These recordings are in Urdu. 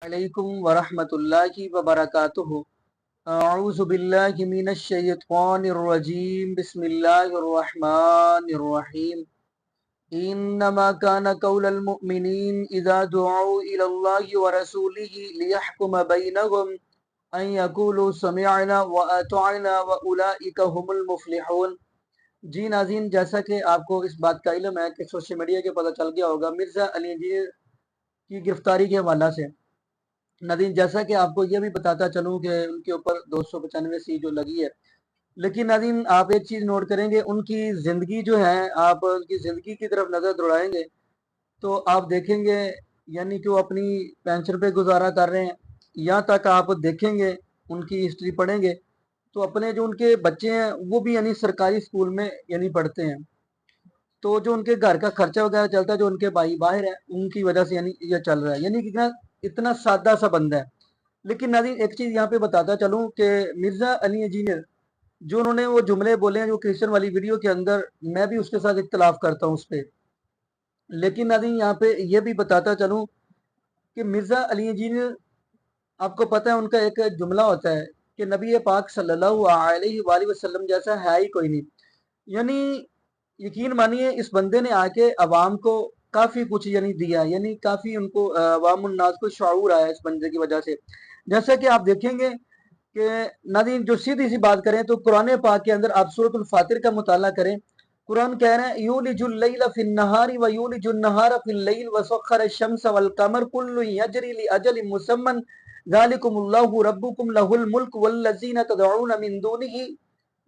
علیکم ورحمۃ اللہ وبرکاتہ۔ اعوذ باللہ من الشیطان الرجیم، بسم اللہ الرحمن الرحیم۔ انما كان قول المؤمنین اذا دعوا الى اللہ ورسولہ لیحکم بینہم ان یقولوا سمعنا واطعنا واولئک هم المفلحون۔ جی ناظرین، جیسا کہ آپ کو اس بات کا علم ہے کہ سوشل میڈیا کے پتہ چل گیا ہوگا مرزا علی انجینئر کی گرفتاری کے حوالہ سے، ناظرین جیسا کہ آپ کو یہ بھی بتاتا چلوں کہ ان کے اوپر 295 سی جو لگی ہے، لیکن ناظرین آپ ایک چیز نوٹ کریں گے، ان کی زندگی جو ہے، آپ ان کی زندگی کی طرف نظر دوڑائیں گے تو آپ دیکھیں گے یعنی کہ وہ اپنی پینشن پہ گزارا کر رہے ہیں۔ یہاں تک آپ دیکھیں گے، ان کی ہسٹری پڑھیں گے تو اپنے جو ان کے بچے ہیں وہ بھی یعنی سرکاری اسکول میں یعنی پڑھتے ہیں، تو جو ان کے گھر کا خرچہ وغیرہ چلتا ہے، جو ان کے بھائی باہر ہیں ان کی وجہ سے یعنی یہ چل رہا ہے، یعنی کہ اتنا سادہ سا بندہ ہے۔ لیکن ناظرین ایک چیز یہاں پہ بتاتا چلوں کہ مرزا علی انجینئر جو انہوں نے وہ جملے بولے ہیں جو کرسچن والی ویڈیو کے اندر، میں بھی اس کے ساتھ اختلاف کرتا ہوں اس پہ، لیکن ناظرین یہاں پہ یہ بھی بتاتا چلوں کہ مرزا علی انجینئر، آپ کو پتہ ہے ان کا ایک جملہ ہوتا ہے کہ نبی پاک صلی اللہ علیہ وآلہ وسلم جیسا ہے ہی کوئی نہیں۔ یعنی یقین مانیے اس بندے نے آ کے عوام کو کافی کچھ یعنی دیا، یعنی کافی ان کو عوام الناس کو شعور آیا اس بندے کی وجہ سے۔ جیسا کہ آپ دیکھیں گے کہ ناظرین جو سیدھی سی بات کریں تو قرآن پاک کے اندر آپ سورۃ الفاتر کا مطالعہ کریں، قرآن کہہ رہے ہیں یولج اللیل فی النہار ویولج النہار فی اللیل وسخر الشمس والقمر کل یجری لاجل مسمى ذالکم اللہ ربکم لہ الملک والذین تدعون من دونہ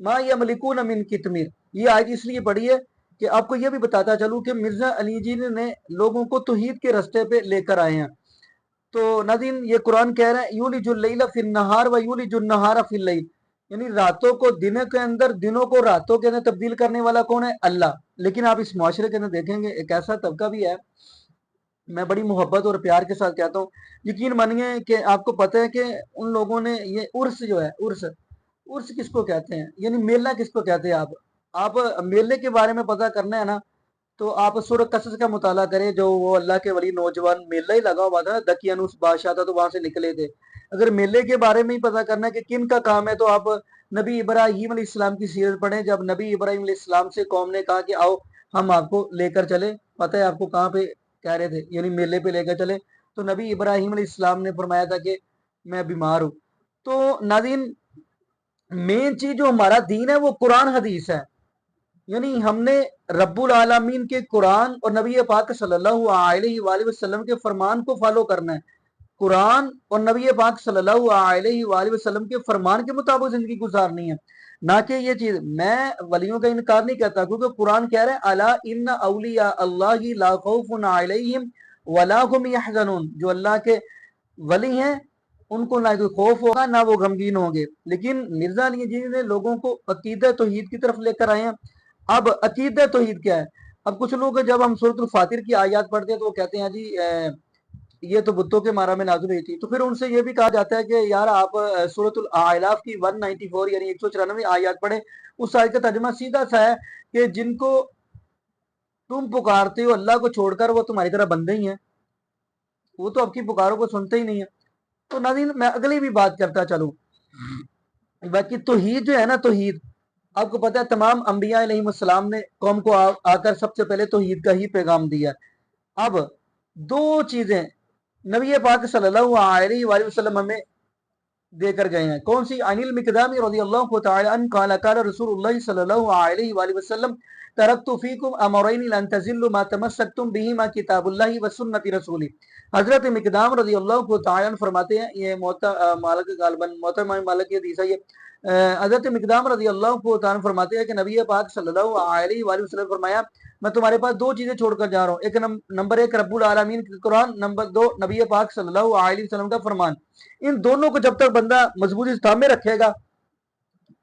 ما یملکون من قطمیر۔ یہ آیت اس لیے پڑھی ہے کہ آپ کو یہ بھی بتاتا چلوں کہ مرزا علی جی نے لوگوں کو توحید کے رستے پہ لے کر آئے ہیں۔ تو ناظرین یہ قرآن کہہ رہا ہے یولج اللیل فی النہار ویولج النہار فی اللیل، یعنی راتوں کو دنوں کے اندر، دنوں کو راتوں کے اندر تبدیل کرنے والا کون ہے؟ اللہ۔ لیکن آپ اس معاشرے کے اندر دیکھیں گے ایک ایسا طبقہ بھی ہے، میں بڑی محبت اور پیار کے ساتھ کہتا ہوں، یقین مانیے کہ آپ کو پتہ ہے کہ ان لوگوں نے یہ عرس جو ہے، عرس کس کو کہتے ہیں، یعنی میلہ کس کو کہتے ہیں؟ آپ میلے کے بارے میں پتہ کرنا ہے نا تو آپ سورہ قصص کا مطالعہ کریں، جو وہ اللہ کے ولی نوجوان میلہ ہی لگا ہوا تھا، دقیانوس بادشاہ تھا تو وہاں سے نکلے تھے۔ اگر میلے کے بارے میں ہی پتہ کرنا ہے کہ کن کا کام ہے تو آپ نبی ابراہیم علیہ السلام کی سیرت پڑھیں، جب نبی ابراہیم علیہ السلام سے قوم نے کہا کہ آؤ ہم آپ کو لے کر چلے، پتہ ہے آپ کو کہاں پہ کہہ رہے تھے؟ یعنی میلے پہ لے کر چلے، تو نبی ابراہیم علیہ السلام نے فرمایا تھا کہ میں بیمار ہوں۔ تو ناظرین مین چیز جو ہمارا دین ہے وہ قرآن حدیث ہے، یعنی ہم نے رب العالمین کے قرآن اور نبی پاک صلی اللہ علیہ وآلہ وسلم کے فرمان کو فالو کرنا ہے۔ قرآن اور نبی پاک صلی اللہ علیہ وآلہ وسلم کے فرمان کے مطابق زندگی گزارنی ہے، نہ کہ یہ چیز۔ میں ولیوں کا انکار نہیں کرتا، کیونکہ قرآن کہہ رہے ہیں الا ان اولیاء اللہ لا خوف علیہم ولا هم يحزنون، جو اللہ کے ولی ہیں ان کو نہ کوئی خوف ہوگا نہ وہ غمگین ہوں گے۔ لیکن مرزا علی جی نے لوگوں کو عقیدہ توحید کی طرف لے کر آئے ہیں۔ اب عقیدہ توحید کیا ہے؟ اب کچھ لوگ جب ہم سورۃ الفاتر کی آیات پڑھتے ہیں تو وہ کہتے ہیں جی یہ تو بتوں کے مارا میں نازل ہوئی تھی، تو پھر ان سے یہ بھی کہا جاتا ہے کہ یار آپ سورۃ الاعراف کی 194 یعنی 194 آیات پڑھیں، اس آیت کا ترجمہ سیدھا سا ہے کہ جن کو تم پکارتے ہو اللہ کو چھوڑ کر وہ تمہاری طرح بندے ہی ہیں، وہ تو آپ کی پکاروں کو سنتے ہی نہیں ہیں۔ تو ناظرین میں اگلی بھی بات کرتا چلوں، باقی توحید جو ہے نا، توحید آپ کو پتہ ہے تمام انبیاء علیہ السلام نے قوم کو آ کر سب سے پہلے توحید کا ہی پیغام دیا۔ اب دو چیزیں نبی پاک صلی اللہ علیہ وآلہ وسلم ہمیں دے کر گئے ہیں، کون سی؟ عن المقدام رضی اللہ تعالی عنہ قال قال رسول اللہ صلی اللہ علیہ وآلہ وسلم ترکت فیکم امرین لن تزلوا ما تمسکتم بہما کتاب اللہ و سنت رسولی۔ حضرت مقدام رضی اللہ تعالی عنہ فرماتے ہیں، یہ مالک غالباً محترم مالک کی حدیث ہے یہ، حضرت مقدام رضی اللہ تعالی عنہ فرماتے ہیں کہ نبی پاک صلی اللہ علیہ وآلہ وسلم فرمایا میں تمہارے پاس دو چیزیں چھوڑ کر جا رہا ہوں، ایک نمبر ایک رب العالمین کا قرآن، نمبر دو نبی پاک صلی اللہ علیہ وسلم کا فرمان۔ ان دونوں کو جب تک بندہ مضبوطی سے تھامے رکھے گا،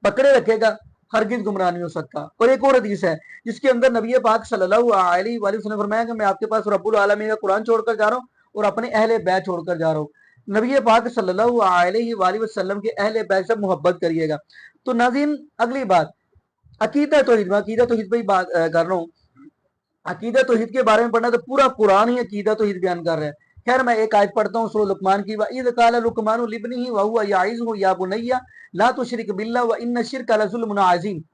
پکڑے رکھے گا، ہرگز گمراہ نہیں ہو سکتا۔ اور ایک اور حدیث ہے جس کے اندر نبی پاک صلی اللہ علیہ وآلہ وسلم نے فرمایا کہ میں آپ کے پاس رب العالمین کا قرآن چھوڑ کر جا رہا ہوں اور اپنے اہل بیت چھوڑ کر جا رہا ہوں۔ نبی پاک صلی اللہ علیہ وآلہ وسلم کے اہل بیت سے محبت کریے گا۔ تو ناظرین اگلی بات عقیدہ توحید، میں عقیدہ توحید پہ ہی بات کر رہا ہوں۔ عقیدہ توحید کے بارے میں پڑھنا تو پورا قرآن ہی عقیدہ توحید بیان کر رہا ہے خیر میں ایک آیت پڑھتا ہوں سورہ لقمان کی، وَإِذْ قَالَ لُقْمَانُ لِابْنِهِ وَهُوَ يَعِظُهُ يَا بُنَيَّ لَا تُشْرِكْ بِاللَّهِ وَإِنَّ الشِّرْكَ لَظُلْمٌ عَظِيمٌ۔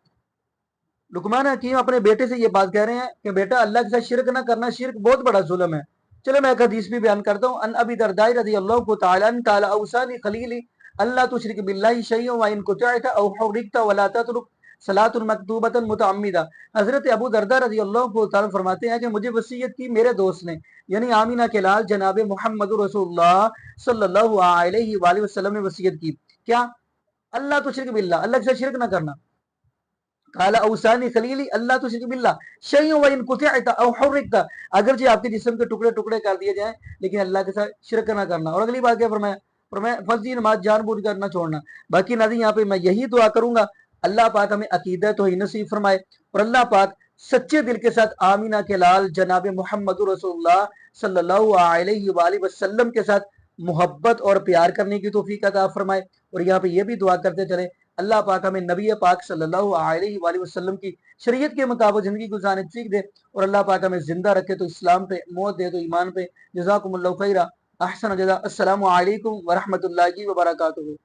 لقمان حکیم اپنے بیٹے سے یہ بات کہہ رہے ہیں کہ بیٹا اللہ کے ساتھ شرک نہ کرنا، شرک بہت بڑا ظلم ہے۔ چلو میں ایک حدیث بھی بیان کرتا ہوں، ان ابی درداء رضی اللہ تعالی عنہ قال اوصانی خلیلی اللہ تشرک باللہ شیئا وان قطعت او حرقت ولا تترک صلاۃ مکتوبۃ متعمدہ۔ حضرت ابو درداء رضی اللہ تعالی فرماتے ہیں کہ مجھے وصیت کی میرے دوست نے، یعنی آمینہ کے لال جناب محمد رسول اللہ صلی اللہ علیہ وآلہ وسلم نے وصیت کی، کیا؟ اللہ تشرک باللہ، اللہ کے ساتھ شرک نہ کرنا۔ قال اوصانی خلیلی اللہ تشرک باللہ شیئا وان قطعت او حرقت، اگرچہ آپ کے جسم کے ٹکڑے ٹکڑے کر دیے جائیں لیکن اللہ کے ساتھ شرک نہ کرنا۔ اور اگلی بات کیا فرمایا؟ فرمایا فرضی نماز جان بوجھ کر نہ چھوڑنا۔ باقی ناظرین یہاں پہ میں یہی دعا کروں گا اللہ پاک ہمیں عقیدہ توحید نصیب فرمائے، اور اللہ پاک سچے دل کے ساتھ آمینہ کے لال جناب محمد رسول اللہ صلی اللہ علیہ وآلہ وسلم کے ساتھ محبت اور پیار کرنے کی توفیق عطا فرمائے۔ اور یہاں پہ یہ بھی دعا کرتے چلیں اللہ پاک ہمیں نبی پاک صلی اللہ علیہ وآلہ وسلم کی شریعت کے مطابق زندگی گزارنے کی توفیق دے، اور اللہ پاک ہمیں زندہ رکھے تو اسلام پہ، موت دے تو ایمان پہ۔ جزاکم اللہ خیرہ، احسن جزا۔ السلام علیکم ورحمۃ اللہ وبرکاتہ۔